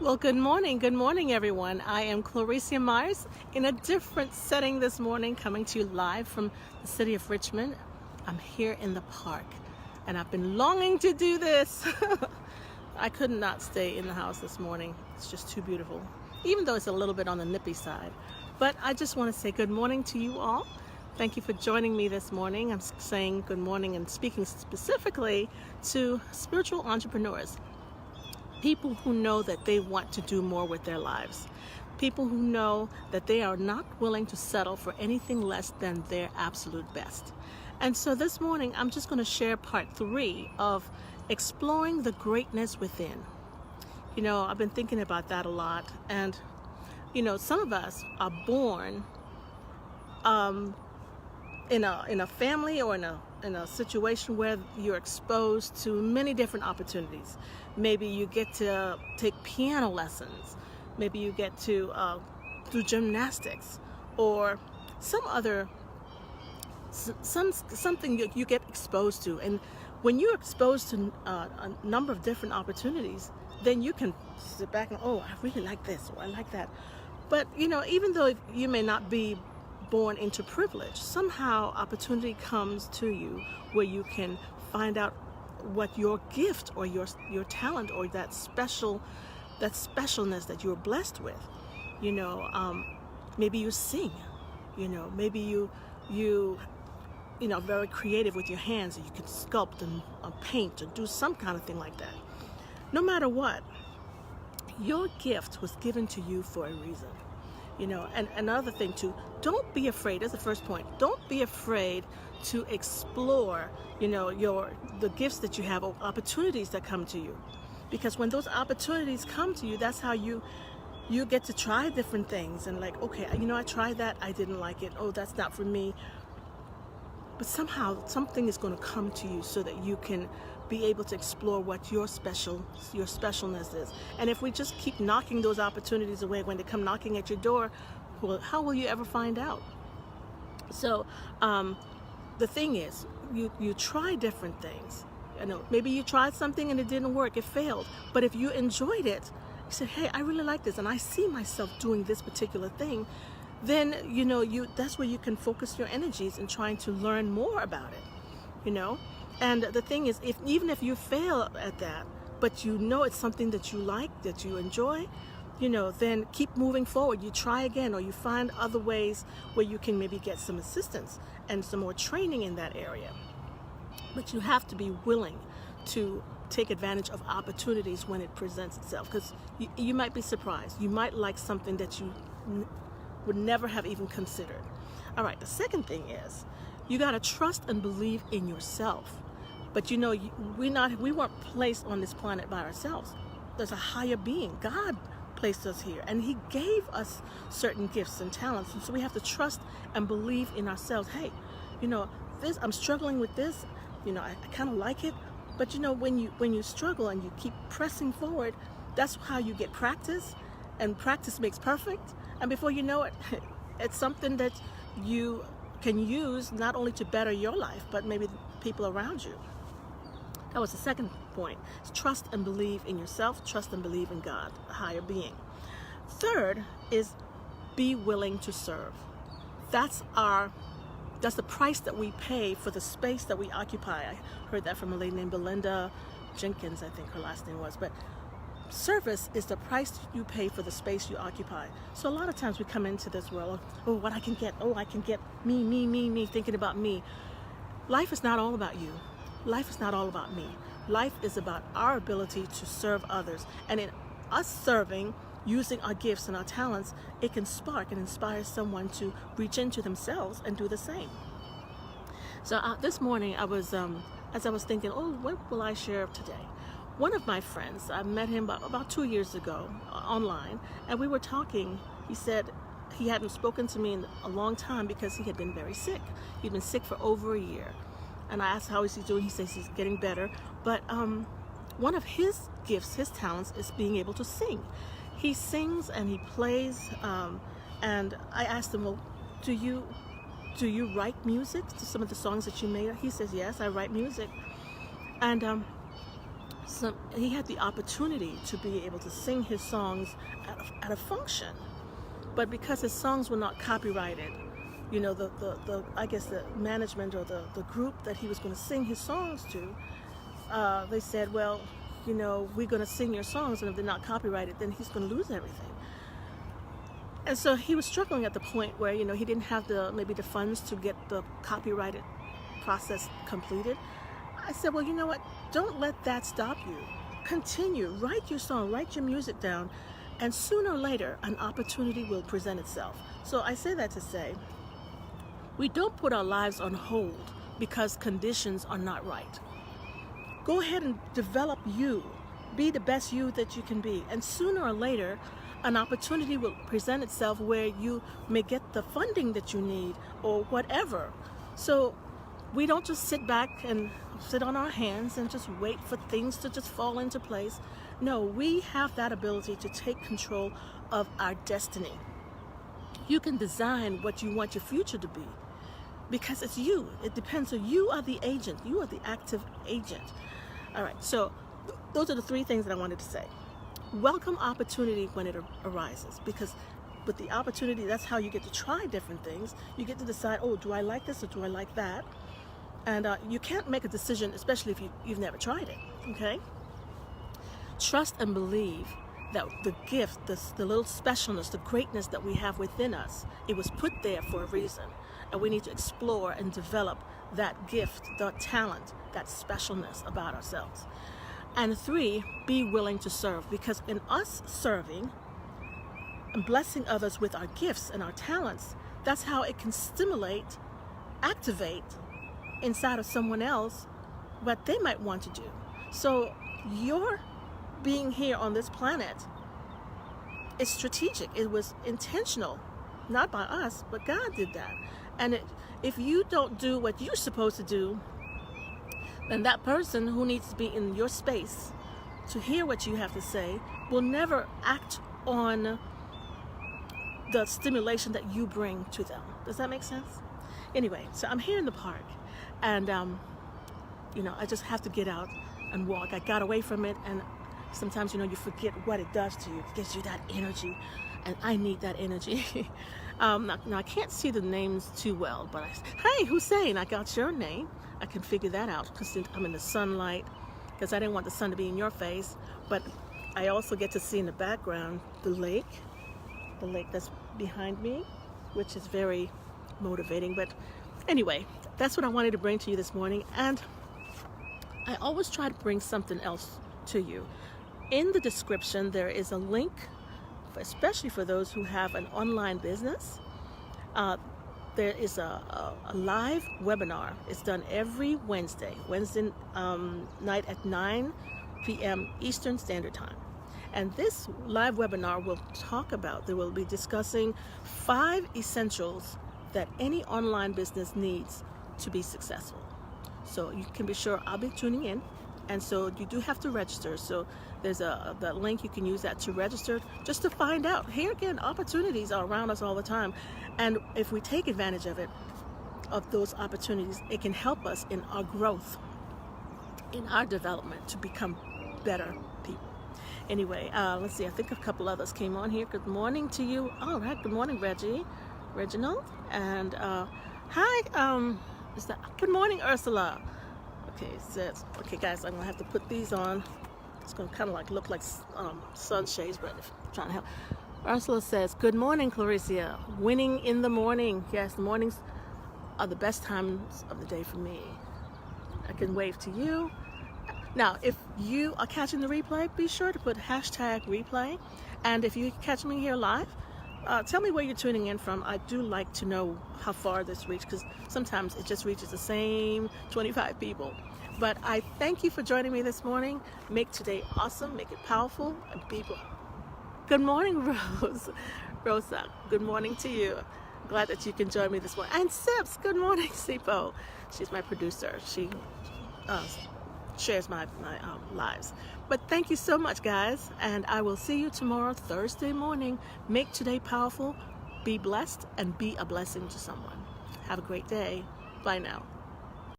Well, good morning, everyone. I am Recie Myers in a different setting this morning, coming to you live from the city of Richmond. I'm here in the park, and I've been longing to do this. I could not stay in the house this morning. It's just too beautiful, even though it's a little bit on the nippy side. But I just want to say good morning to you all. Thank you for joining me this morning. I'm saying good morning and speaking specifically to spiritual entrepreneurs. People who know that they want to do more with their lives. People who know that they are not willing to settle for anything less than their absolute best. And so this morning, I'm just going to share part 3 of exploring the greatness within. You know, I've been thinking about that a lot. And, you know, some of us are born in a family or in a situation where you're exposed to many different opportunities. Maybe you get to take piano lessons. Maybe you get to do gymnastics or some other something you get exposed to. And when you're exposed to a number of different opportunities, then you can sit back and, oh, I really like this or I like that. But, you know, even though you may not be born into privilege, somehow opportunity comes to you where you can find out what your gift or your talent or that specialness that you're blessed with. You know, maybe you sing. You know, maybe you know, very creative with your hands, and you can sculpt and paint and do some kind of thing like that. No matter what, your gift was given to you for a reason. You know, and another thing too, don't be afraid. That's the first point. Don't be afraid to explore, you know, the gifts that you have or opportunities that come to you. Because when those opportunities come to you, that's how you get to try different things. And like, okay, you know, I tried that, I didn't like it. Oh, that's not for me. But somehow something is going to come to you so that you can be able to explore what your specialness is. And if we just keep knocking those opportunities away when they come knocking at your door, well, how will you ever find out? So the thing is, you try different things. You know, maybe you tried something and it didn't work, it failed. But if you enjoyed it, you said, hey, I really like this and I see myself doing this particular thing, then, you know, that's where you can focus your energies in trying to learn more about it, you know? And the thing is, even if you fail at that, but you know it's something that you like, that you enjoy, you know, then keep moving forward. You try again, or you find other ways where you can maybe get some assistance and some more training in that area. But you have to be willing to take advantage of opportunities when it presents itself, because you might be surprised. You might like something that you would never have even considered. All right, the second thing is you got to trust and believe in yourself. But you know, we weren't placed on this planet by ourselves. There's a higher being. God placed us here, and He gave us certain gifts and talents. And so we have to trust and believe in ourselves. Hey, you know, I'm struggling with this. You know, I kind of like it. But you know, when you struggle and you keep pressing forward, that's how you get practice, and practice makes perfect. And before you know it, it's something that you can use not only to better your life, but maybe the people around you. That was the second point. It's trust and believe in yourself, trust and believe in God, the higher being. Third is be willing to serve. That's the price that we pay for the space that we occupy. I heard that from a lady named Belinda Jenkins, I think her last name was. But service is the price you pay for the space you occupy. So a lot of times we come into this world, oh, what I can get, me, thinking about me. Life is not all about you. Life is not all about me. Life is about our ability to serve others. And in us serving, using our gifts and our talents, it can spark and inspire someone to reach into themselves and do the same. So this morning I was, as I was thinking, oh, what will I share today? One of my friends, I met him about 2 years ago online, and we were talking. He said he hadn't spoken to me in a long time because he had been very sick. He'd been sick for over a year. And I asked how is he doing. He says he's getting better. But one of his gifts, his talents, is being able to sing. He sings and he plays. And I asked him, well, do you write music to some of the songs that you made? He says, yes, I write music. And he had the opportunity to be able to sing his songs at a function, but because his songs were not copyrighted, you know, the I guess the management or the group that he was going to sing his songs to, they said, well, you know, we're going to sing your songs, and if they're not copyrighted, then he's going to lose everything. And so he was struggling at the point where, you know, he didn't have maybe the funds to get the copyrighted process completed. I said, well, you know what? Don't let that stop you. Continue. Write your song. Write your music down. And sooner or later, an opportunity will present itself. So I say that to say, we don't put our lives on hold because conditions are not right. Go ahead and develop you. Be the best you that you can be. And sooner or later, an opportunity will present itself where you may get the funding that you need or whatever. So we don't just sit back and sit on our hands and just wait for things to just fall into place. No, we have that ability to take control of our destiny. You can design what you want your future to be because it's you. It depends on you. Are the agent. You are the active agent. All right, so those are the three things that I wanted to say. Welcome opportunity when it arises, because with the opportunity, that's how you get to try different things. You get to decide, oh, do I like this or do I like that? And you can't make a decision, especially if you've never tried it, okay? Trust and believe that the gift, the little specialness, the greatness that we have within us, it was put there for a reason. And we need to explore and develop that gift, that talent, that specialness about ourselves. And 3, be willing to serve, because in us serving and blessing others with our gifts and our talents, that's how it can stimulate, activate inside of someone else what they might want to do. So your being here on this planet is strategic. It was intentional, not by us, but God did that. And if you don't do what you're supposed to do, then that person who needs to be in your space to hear what you have to say will never act on the stimulation that you bring to them. Does that make sense? Anyway, so I'm here in the park, and you know, I just have to get out and walk. I got away from it, and sometimes, you know, you forget what it does to you. It gives you that energy, and I need that energy. Now I can't see the names too well, but hey, Hussein, I got your name. I can figure that out because I'm in the sunlight, because I didn't want the sun to be in your face. But I also get to see in the background the lake that's behind me, which is very motivating. But anyway, that's what I wanted to bring to you this morning. And I always try to bring something else to you. In the description, there is a link, especially for those who have an online business. There is a live webinar. It's done every Wednesday night at 9 p.m. Eastern Standard Time. And this live webinar will be discussing 5 essentials that any online business needs to be successful. So you can be sure I'll be tuning in. And so you do have to register. So there's that link. You can use that to register just to find out. Here again, opportunities are around us all the time. And if we take advantage of those opportunities, it can help us in our growth, in our development to become better people. Anyway, let's see. I think a couple others came on here. Good morning to you. All right. Good morning, Reginald. And hi. Good morning, Ursula. Okay, it says, okay guys, I'm gonna have to put these on. It's gonna kind of look like sunshades, but I'm trying to help. Ursula says, good morning, Claricia. Winning in the morning. Yes, the mornings are the best times of the day for me. I can wave to you. Now, if you are catching the replay, be sure to put #replay. And if you catch me here live, tell me where you're tuning in from. I do like to know how far this reaches, because sometimes it just reaches the same 25 people. But I thank you for joining me this morning. Make today awesome, make it powerful, and people. Good morning, Rosa. Good morning to you. Glad that you can join me this morning. And Sips, good morning, Sipo. She's my producer. She shares my lives. But thank you so much, guys, and I will see you tomorrow, Thursday morning. Make today powerful, be blessed, and be a blessing to someone. Have a great day. Bye now.